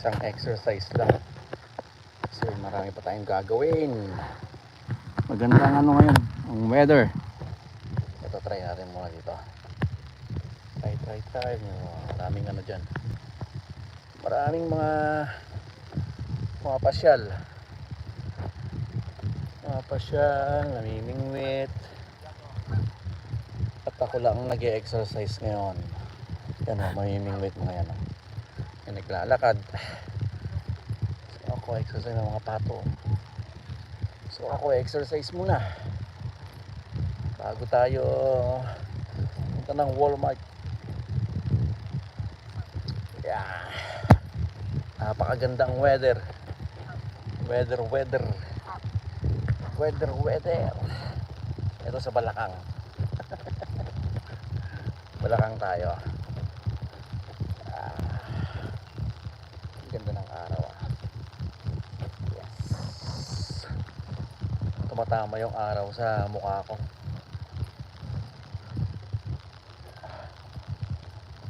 isang exercise lang kasi marami pa tayong gagawin. Magandang ano ngayon ang weather. Ito, try natin muna dito. Try. Maraming ano dyan, maraming mga pasyal, namimingwit, at ako lang nag-e-exercise ngayon. Yan o, mamimingwit mga yan o. Yan, naglalakad. So ako exercise ng mga pato. So ako exercise muna bago tayo punta ng Walmart. Yeah. Napakagandang weather. Weather. Ito sa Balakang. Balakang tayo. Ganda ng araw. Yes. Tumatama yung araw sa mukha ko.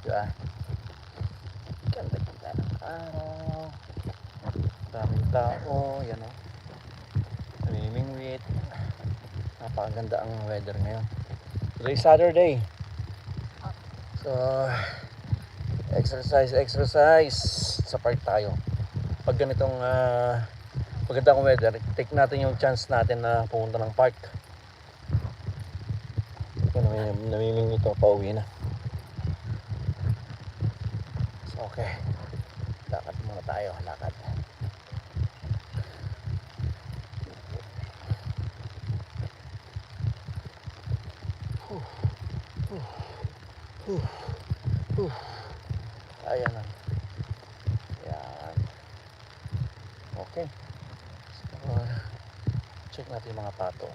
Diba? Ganda ng araw. Daming tao. Yan o. Namimingwit. Napakaganda ang weather ngayon. Today Saturday. So exercise sa park tayo. Pag ganitong magandang weather, take natin yung chance natin na pumunta ng park. Namimingwit ito, pauwi na. So okay, lakad muna tayo. Ayan na. Yan. Okay. So, check natin yung mga pato.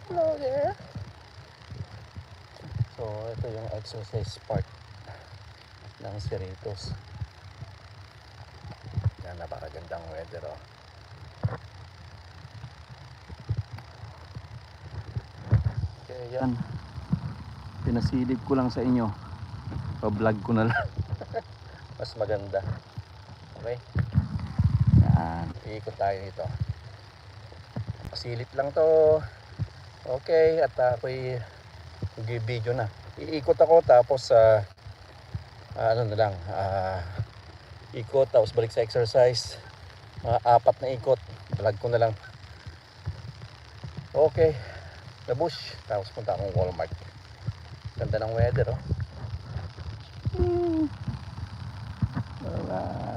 Hello there. So, ito yung exercise part ng Cerritos. Yan, napakagandang weather oh. Okay, yan. Pinasilip ko lang sa inyo. Pa-vlog ko na lang. Mas maganda. Okay? Yan. Iikot tayo dito. Pasilip lang to. Okay. At ako'y mag-video na. Iikot ako tapos ano na lang. Ikot tapos balik sa exercise. Mga 4 na ikot. Vlog ko na lang. Okay. Nabush. Tapos punta akong Walmart. Ganda ng weather oh. Alright.